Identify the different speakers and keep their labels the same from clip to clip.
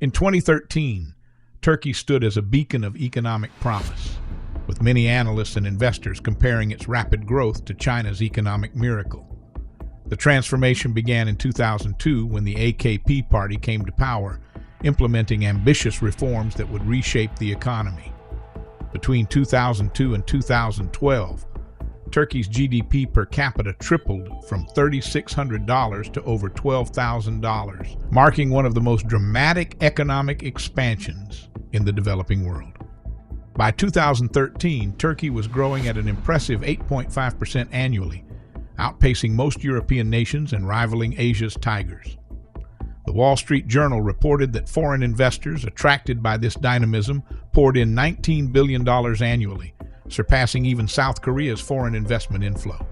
Speaker 1: In 2013, Turkey stood as a beacon of economic promise, with many analysts and investors comparing its rapid growth to China's economic miracle. The transformation began in 2002 when the AKP party came to power, implementing ambitious reforms that would reshape the economy. Between 2002 and 2012, Turkey's GDP per capita tripled from $3,600 to over $12,000, marking one of the most dramatic economic expansions in the developing world. By 2013, Turkey was growing at an impressive 8.5% annually, outpacing most European nations and rivaling Asia's tigers. The Wall Street Journal reported that foreign investors attracted by this dynamism poured in $19 billion annually, surpassing even South Korea's foreign investment inflow.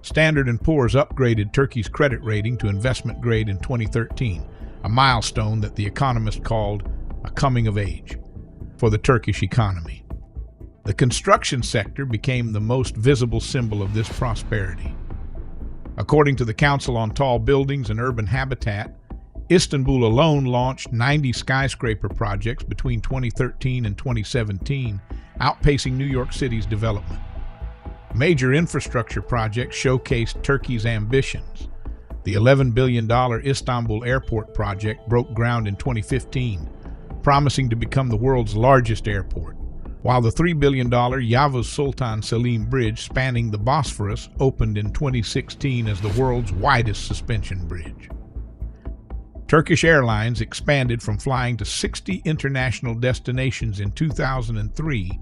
Speaker 1: Standard & Poor's upgraded Turkey's credit rating to investment grade in 2013, a milestone that The Economist called a coming of age for the Turkish economy. The construction sector became the most visible symbol of this prosperity. According to the Council on Tall Buildings and Urban Habitat, Istanbul alone launched 90 skyscraper projects between 2013 and 2017, outpacing New York City's development. Major infrastructure projects showcased Turkey's ambitions. The $11 billion Istanbul Airport project broke ground in 2015, promising to become the world's largest airport, while the $3 billion Yavuz Sultan Selim Bridge spanning the Bosphorus opened in 2016 as the world's widest suspension bridge. Turkish Airlines expanded from flying to 60 international destinations in 2003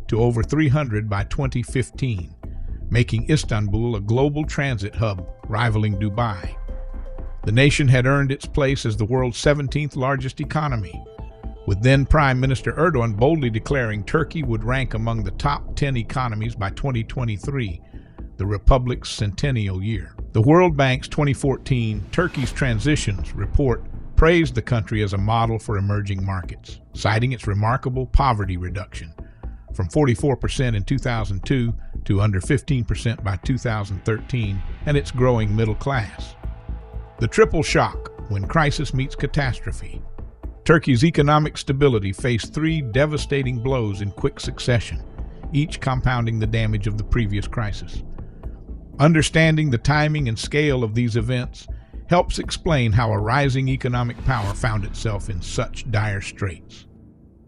Speaker 1: to over 300 by 2015, making Istanbul a global transit hub rivaling Dubai. The nation had earned its place as the world's 17th largest economy, with then Prime Minister Erdogan boldly declaring Turkey would rank among the top 10 economies by 2023, the Republic's centennial year. The World Bank's 2014 Turkey's Transitions report praised the country as a model for emerging markets, citing its remarkable poverty reduction from 44% in 2002 to under 15% by 2013, and its growing middle class. The triple shock when crisis meets catastrophe. Turkey's economic stability faced three devastating blows in quick succession, each compounding the damage of the previous crisis. Understanding the timing and scale of these events helps explain how a rising economic power found itself in such dire straits.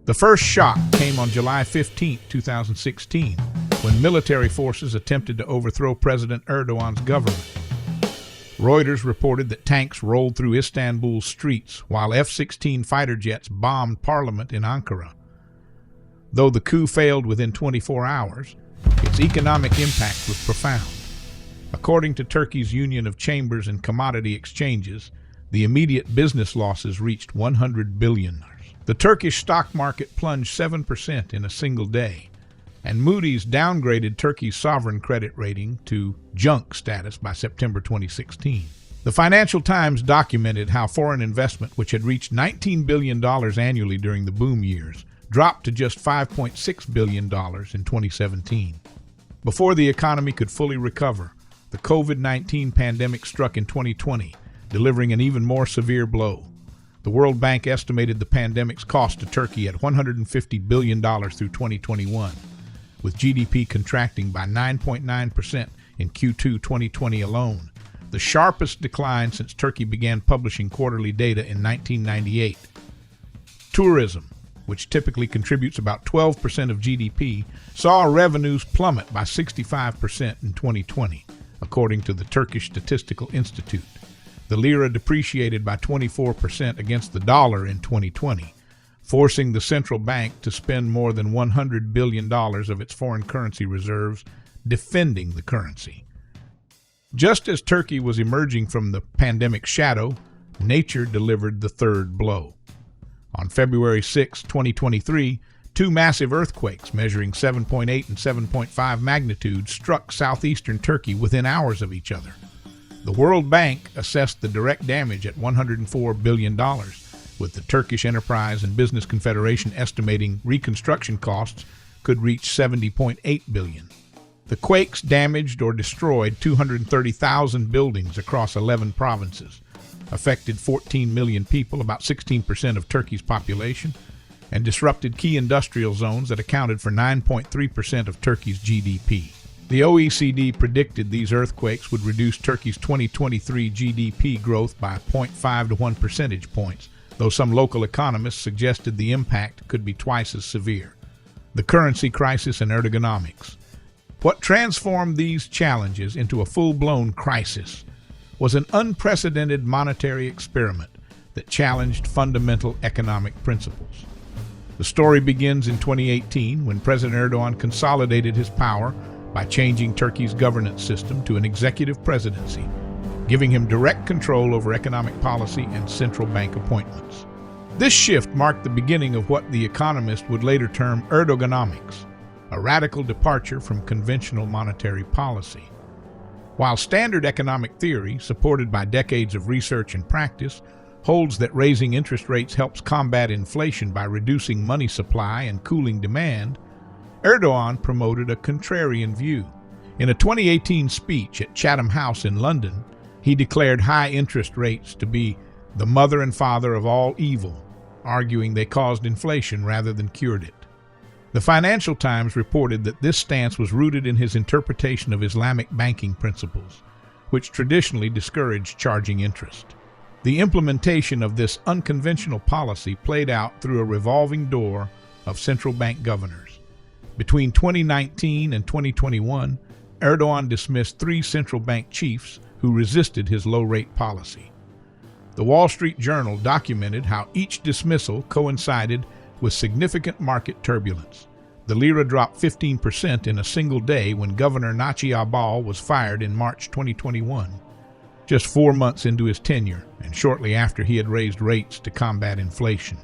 Speaker 1: The first shock came on July 15, 2016, when military forces attempted to overthrow President Erdogan's government. Reuters reported that tanks rolled through Istanbul's streets while F-16 fighter jets bombed parliament in Ankara. Though the coup failed within 24 hours, its economic impact was profound. According to Turkey's Union of Chambers and Commodity Exchanges, the immediate business losses reached $100 billion. The Turkish stock market plunged 7% in a single day, and Moody's downgraded Turkey's sovereign credit rating to junk status by September 2016. The Financial Times documented how foreign investment, which had reached $19 billion annually during the boom years, dropped to just $5.6 billion in 2017. Before the economy could fully recover, the COVID-19 pandemic struck in 2020, delivering an even more severe blow. The World Bank estimated the pandemic's cost to Turkey at $150 billion through 2021, with GDP contracting by 9.9% in Q2 2020 alone, the sharpest decline since Turkey began publishing quarterly data in 1998. Tourism, which typically contributes about 12% of GDP, saw revenues plummet by 65% in 2020, according to the Turkish Statistical Institute. The lira depreciated by 24% against the dollar in 2020, forcing the central bank to spend more than $100 billion of its foreign currency reserves defending the currency. Just as Turkey was emerging from the pandemic shadow, nature delivered the third blow. On February 6, 2023, two massive earthquakes measuring 7.8 and 7.5 magnitude struck southeastern Turkey within hours of each other. The World Bank assessed the direct damage at $104 billion, with the Turkish Enterprise and Business Confederation estimating reconstruction costs could reach $70.8 billion. The quakes damaged or destroyed 230,000 buildings across 11 provinces, affected 14 million people, about 16% of Turkey's population, and disrupted key industrial zones that accounted for 9.3% of Turkey's GDP. The OECD predicted these earthquakes would reduce Turkey's 2023 GDP growth by 0.5 to 1 percentage points, though some local economists suggested the impact could be twice as severe. The currency crisis and Erdoganomics. What transformed these challenges into a full-blown crisis was an unprecedented monetary experiment that challenged fundamental economic principles. The story begins in 2018 when President Erdogan consolidated his power by changing Turkey's governance system to an executive presidency, giving him direct control over economic policy and central bank appointments. This shift marked the beginning of what the economist would later term Erdoganomics, a radical departure from conventional monetary policy. While standard economic theory, supported by decades of research and practice, holds that raising interest rates helps combat inflation by reducing money supply and cooling demand, Erdogan promoted a contrarian view. In a 2018 speech at Chatham House in London, he declared high interest rates to be the mother and father of all evil, arguing they caused inflation rather than cured it. The Financial Times reported that this stance was rooted in his interpretation of Islamic banking principles, which traditionally discouraged charging interest. The implementation of this unconventional policy played out through a revolving door of central bank governors. Between 2019 and 2021, Erdogan dismissed 3 central bank chiefs who resisted his low-rate policy. The Wall Street Journal documented how each dismissal coincided with significant market turbulence. The lira dropped 15% in a single day when Governor Naci Abal was fired in March 2021, just 4 months into his tenure and shortly after he had raised rates to combat inflation.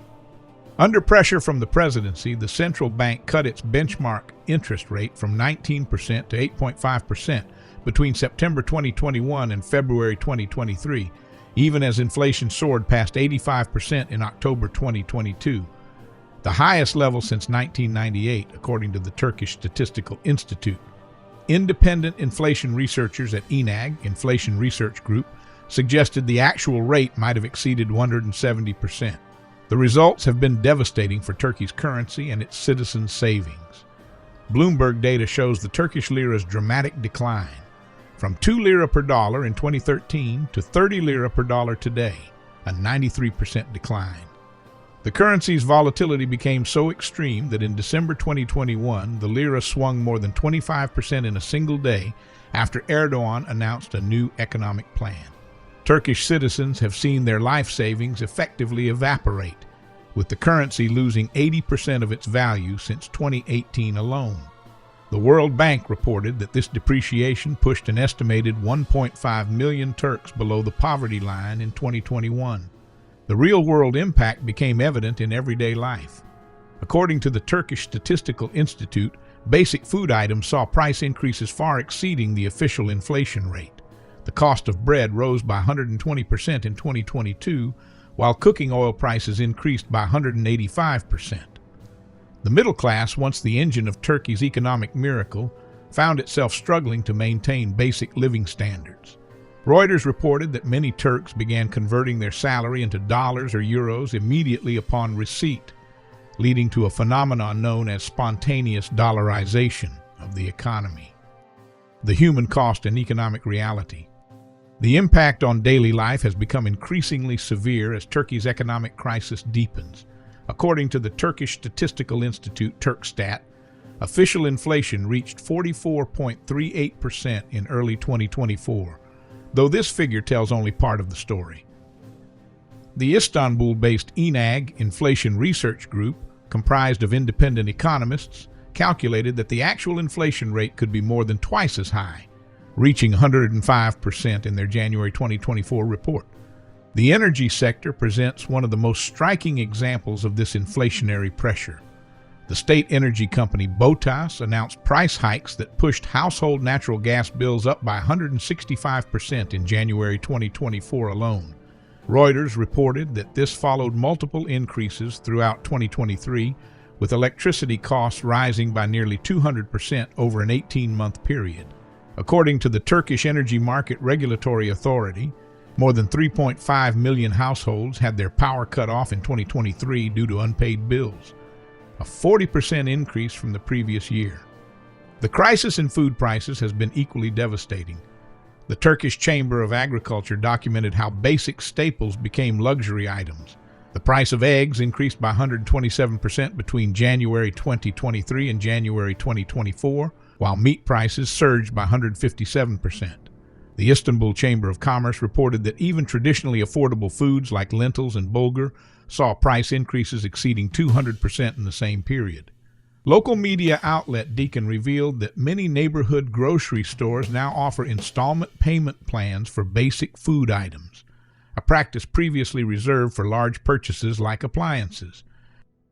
Speaker 1: Under pressure from the presidency, the central bank cut its benchmark interest rate from 19% to 8.5% between September 2021 and February 2023, even as inflation soared past 85% in October 2022, the highest level since 1998, according to the Turkish Statistical Institute. Independent inflation researchers at ENAG, Inflation Research Group, suggested the actual rate might have exceeded 170%. The results have been devastating for Turkey's currency and its citizens' savings. Bloomberg data shows the Turkish lira's dramatic decline, from 2 lira per dollar in 2013 to 30 lira per dollar today, a 93% decline. The currency's volatility became so extreme that in December 2021, the lira swung more than 25% in a single day after Erdogan announced a new economic plan. Turkish citizens have seen their life savings effectively evaporate, with the currency losing 80% of its value since 2018 alone. The World Bank reported that this depreciation pushed an estimated 1.5 million Turks below the poverty line in 2021. The real-world impact became evident in everyday life. According to the Turkish Statistical Institute, basic food items saw price increases far exceeding the official inflation rate. The cost of bread rose by 120% in 2022, while cooking oil prices increased by 185%. The middle class, once the engine of Turkey's economic miracle, found itself struggling to maintain basic living standards. Reuters reported that many Turks began converting their salary into dollars or euros immediately upon receipt, leading to a phenomenon known as spontaneous dollarization of the economy. The human cost and economic reality. The impact on daily life has become increasingly severe as Turkey's economic crisis deepens. According to the Turkish Statistical Institute, Turkstat, official inflation reached 44.38% in early 2024, though this figure tells only part of the story. The Istanbul-based ENAG, Inflation Research Group, comprised of independent economists, calculated that the actual inflation rate could be more than twice as high, reaching 105% in their January 2024 report. The energy sector presents one of the most striking examples of this inflationary pressure. The state energy company BOTAS announced price hikes that pushed household natural gas bills up by 165% in January 2024 alone. Reuters reported that this followed multiple increases throughout 2023, with electricity costs rising by nearly 200% over an 18-month period. According to the Turkish Energy Market Regulatory Authority, More than 3.5 million households had their power cut off in 2023 due to unpaid bills, a 40% increase from the previous year. The crisis in food prices has been equally devastating. The Turkish Chamber of Agriculture documented how basic staples became luxury items. The price of eggs increased by 127% between January 2023 and January 2024, while meat prices surged by 157%. The Istanbul Chamber of Commerce reported that even traditionally affordable foods like lentils and bulgur saw price increases exceeding 200% in the same period. Local media outlet Deacon revealed that many neighborhood grocery stores now offer installment payment plans for basic food items, a practice previously reserved for large purchases like appliances.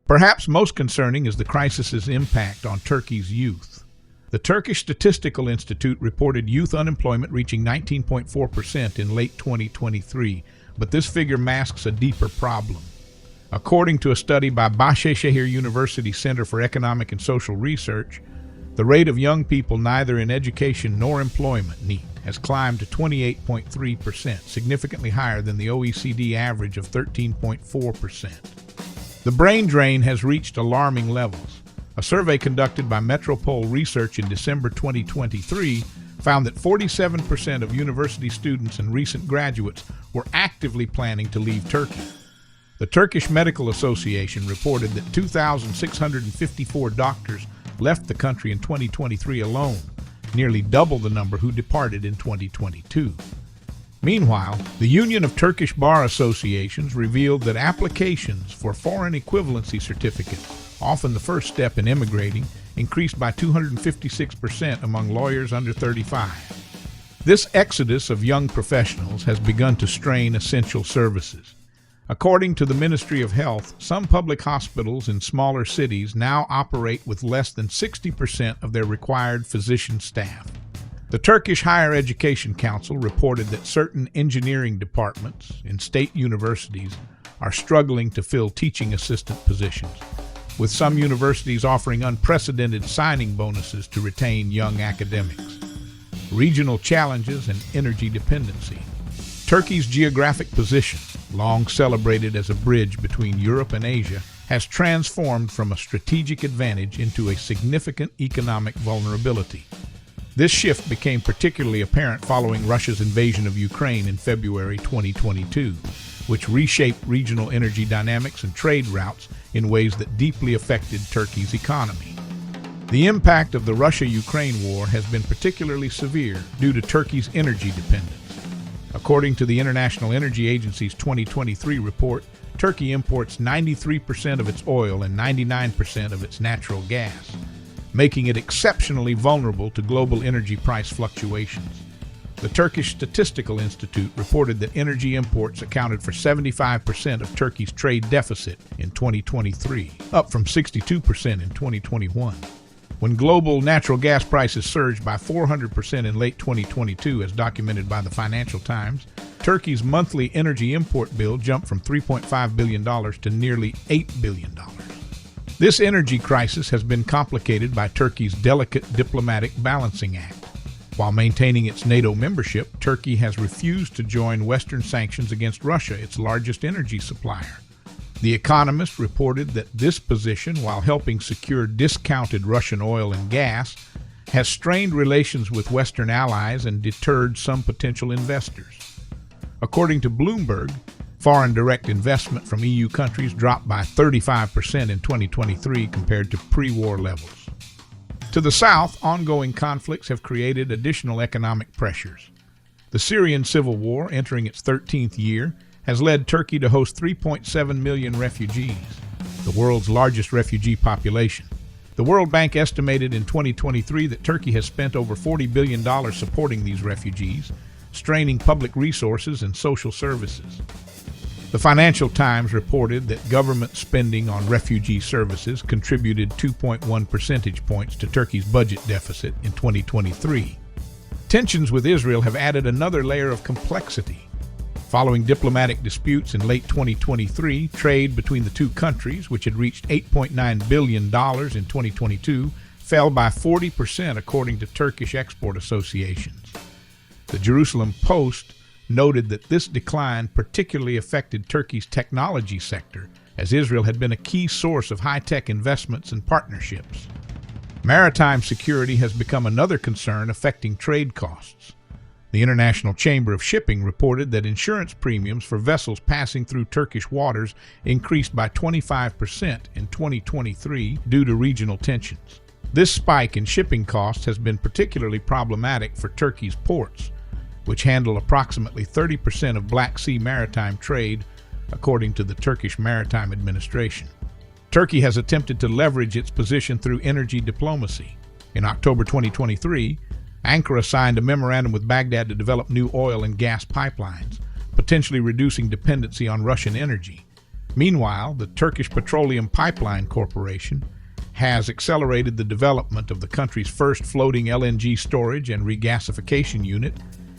Speaker 1: Perhaps most concerning is the crisis's impact on Turkey's youth. The Turkish Statistical Institute reported youth unemployment reaching 19.4% in late 2023, but this figure masks a deeper problem. According to a study by Bahçeşehir University Center for Economic and Social Research, the rate of young people neither in education nor employment has climbed to 28.3%, significantly higher than the OECD average of 13.4%. The brain drain has reached alarming levels. A survey conducted by Metropole Research in December 2023 found that 47% of university students and recent graduates were actively planning to leave Turkey. The Turkish Medical Association reported that 2,654 doctors left the country in 2023 alone, nearly double the number who departed in 2022. Meanwhile, the Union of Turkish Bar Associations revealed that applications for foreign equivalency certificates, often the first step in immigrating, increased by 256% among lawyers under 35. This exodus of young professionals has begun to strain essential services. According to the Ministry of Health, some public hospitals in smaller cities now operate with less than 60% of their required physician staff. The Turkish Higher Education Council reported that certain engineering departments in state universities are struggling to fill teaching assistant positions, with some universities offering unprecedented signing bonuses to retain young academics. Regional challenges and energy dependency. Turkey's geographic position, long celebrated as a bridge between Europe and Asia, has transformed from a strategic advantage into a significant economic vulnerability. This shift became particularly apparent following Russia's invasion of Ukraine in February 2022, which reshaped regional energy dynamics and trade routes in ways that deeply affected Turkey's economy. The impact of the Russia-Ukraine war has been particularly severe due to Turkey's energy dependence. According to the International Energy Agency's 2023 report, Turkey imports 93% of its oil and 99% of its natural gas, making it exceptionally vulnerable to global energy price fluctuations. The Turkish Statistical Institute reported that energy imports accounted for 75% of Turkey's trade deficit in 2023, up from 62% in 2021. When global natural gas prices surged by 400% in late 2022, as documented by the Financial Times, Turkey's monthly energy import bill jumped from $3.5 billion to nearly $8 billion. This energy crisis has been complicated by Turkey's delicate diplomatic balancing act. While maintaining its NATO membership, Turkey has refused to join Western sanctions against Russia, its largest energy supplier. The Economist reported that this position, while helping secure discounted Russian oil and gas, has strained relations with Western allies and deterred some potential investors. According to Bloomberg, foreign direct investment from EU countries dropped by 35% in 2023 compared to pre-war levels. To the south, ongoing conflicts have created additional economic pressures. The Syrian civil war, entering its 13th year, has led Turkey to host 3.7 million refugees, the world's largest refugee population. The World Bank estimated in 2023 that Turkey has spent over $40 billion supporting these refugees, straining public resources and social services. The Financial Times reported that government spending on refugee services contributed 2.1 percentage points to Turkey's budget deficit in 2023. Tensions with Israel have added another layer of complexity. Following diplomatic disputes in late 2023, trade between the two countries, which had reached $8.9 billion in 2022, fell by 40% according to Turkish export associations. The Jerusalem Post noted that this decline particularly affected Turkey's technology sector, as Israel had been a key source of high-tech investments and partnerships. Maritime security has become another concern affecting trade costs. The International Chamber of Shipping reported that insurance premiums for vessels passing through Turkish waters increased by 25% in 2023 due to regional tensions. This spike in shipping costs has been particularly problematic for Turkey's ports, which handle approximately 30% of Black Sea maritime trade, according to the Turkish Maritime Administration. Turkey has attempted to leverage its position through energy diplomacy. In October 2023, Ankara signed a memorandum with Baghdad to develop new oil and gas pipelines, potentially reducing dependency on Russian energy. Meanwhile, the Turkish Petroleum Pipeline Corporation has accelerated the development of the country's first floating LNG storage and regasification unit,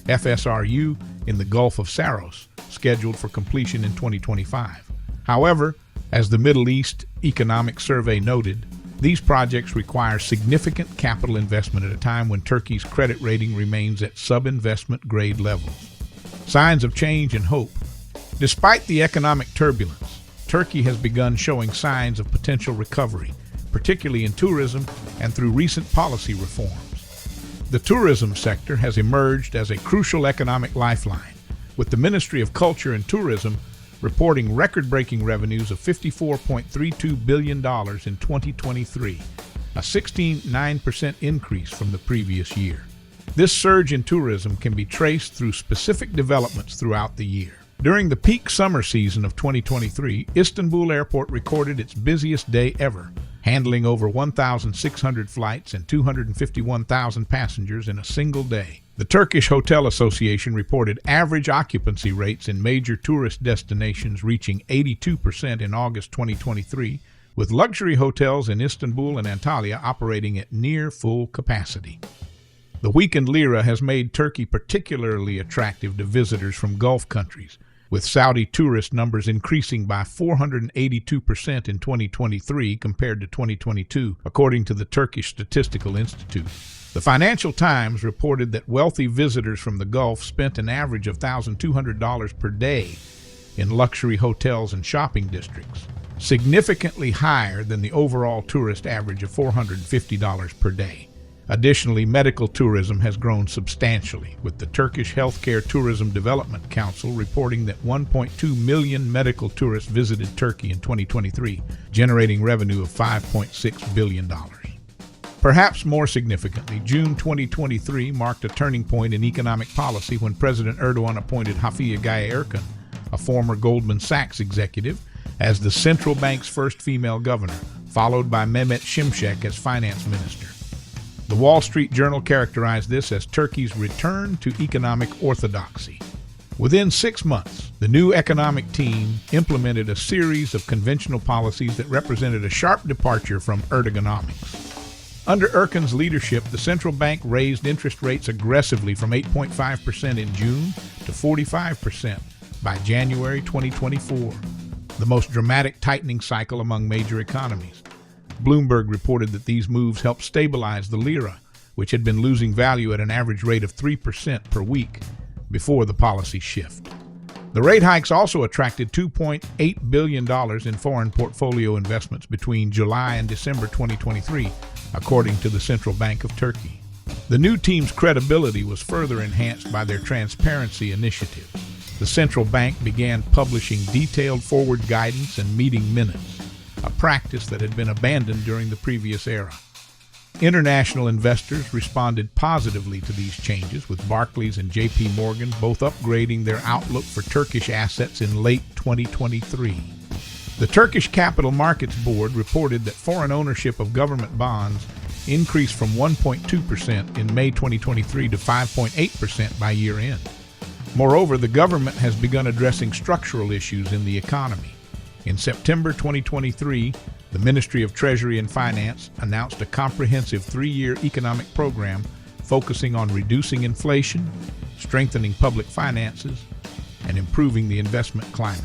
Speaker 1: FSRU, in the Gulf of Saros, scheduled for completion in 2025. However, as the Middle East Economic Survey noted, these projects require significant capital investment at a time when Turkey's credit rating remains at sub-investment grade levels. Signs of change and hope. Despite the economic turbulence, Turkey has begun showing signs of potential recovery, particularly in tourism and through recent policy reforms. The tourism sector has emerged as a crucial economic lifeline, with the Ministry of Culture and Tourism reporting record-breaking revenues of $54.32 billion in 2023, a 16.9% increase from the previous year. This surge in tourism can be traced through specific developments throughout the year. During the peak summer season of 2023, Istanbul Airport recorded its busiest day ever, handling over 1,600 flights and 251,000 passengers in a single day. The Turkish Hotel Association reported average occupancy rates in major tourist destinations reaching 82% in August 2023, with luxury hotels in Istanbul and Antalya operating at near full capacity. The weakened lira has made Turkey particularly attractive to visitors from Gulf countries, with Saudi tourist numbers increasing by 482% in 2023 compared to 2022, according to the Turkish Statistical Institute. The Financial Times reported that wealthy visitors from the Gulf spent an average of $1,200 per day in luxury hotels and shopping districts, significantly higher than the overall tourist average of $450 per day. Additionally, medical tourism has grown substantially, with the Turkish Healthcare Tourism Development Council reporting that 1.2 million medical tourists visited Turkey in 2023, generating revenue of $5.6 billion. Perhaps more significantly, June 2023 marked a turning point in economic policy when President Erdogan appointed Safiye Gaye Erkan, a former Goldman Sachs executive, as the central bank's first female governor, followed by Mehmet Şimşek as finance minister. The Wall Street Journal characterized this as Turkey's return to economic orthodoxy. Within 6 months, the new economic team implemented a series of conventional policies that represented a sharp departure from Erdoganomics. Under Erkan's leadership, the central bank raised interest rates aggressively from 8.5% in June to 45% by January 2024, the most dramatic tightening cycle among major economies. Bloomberg reported that these moves helped stabilize the lira, which had been losing value at an average rate of 3% per week before the policy shift. The rate hikes also attracted $2.8 billion in foreign portfolio investments between July and December 2023, according to the Central Bank of Turkey. The new team's credibility was further enhanced by their transparency initiatives. The central bank began publishing detailed forward guidance and meeting minutes, a practice that had been abandoned during the previous era. International investors responded positively to these changes, with Barclays and JP Morgan both upgrading their outlook for Turkish assets in late 2023. The Turkish Capital Markets Board reported that foreign ownership of government bonds increased from 1.2% in May 2023 to 5.8% by year-end. Moreover, the government has begun addressing structural issues in the economy. In September 2023, the Ministry of Treasury and Finance announced a comprehensive 3-year economic program focusing on reducing inflation, strengthening public finances, and improving the investment climate.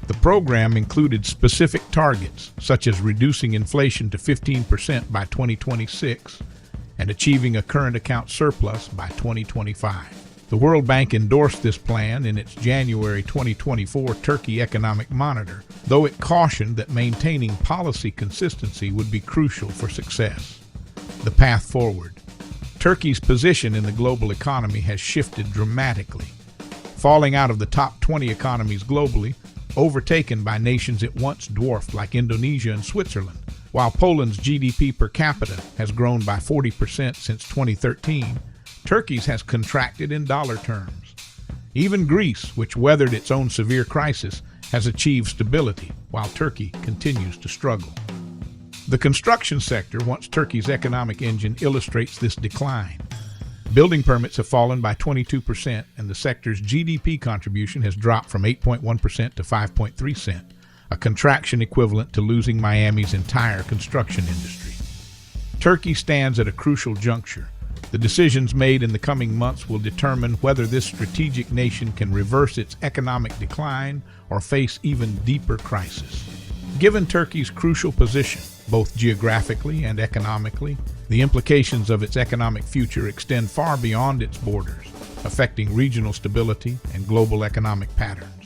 Speaker 1: The program included specific targets, such as reducing inflation to 15% by 2026 and achieving a current account surplus by 2025. The World Bank endorsed this plan in its January 2024 Turkey Economic Monitor, though it cautioned that maintaining policy consistency would be crucial for success. The path forward. Turkey's position in the global economy has shifted dramatically, falling out of the top 20 economies globally, overtaken by nations it once dwarfed like Indonesia and Switzerland. While Poland's GDP per capita has grown by 40% since 2013, Turkey's has contracted in dollar terms. Even Greece, which weathered its own severe crisis, has achieved stability, while Turkey continues to struggle. The construction sector, once Turkey's economic engine, illustrates this decline. Building permits have fallen by 22%, and the sector's GDP contribution has dropped from 8.1% to 5.3%, a contraction equivalent to losing Miami's entire construction industry. Turkey stands at a crucial juncture. The decisions made in the coming months will determine whether this strategic nation can reverse its economic decline or face even deeper crisis. Given Turkey's crucial position, both geographically and economically, the implications of its economic future extend far beyond its borders, affecting regional stability and global economic patterns.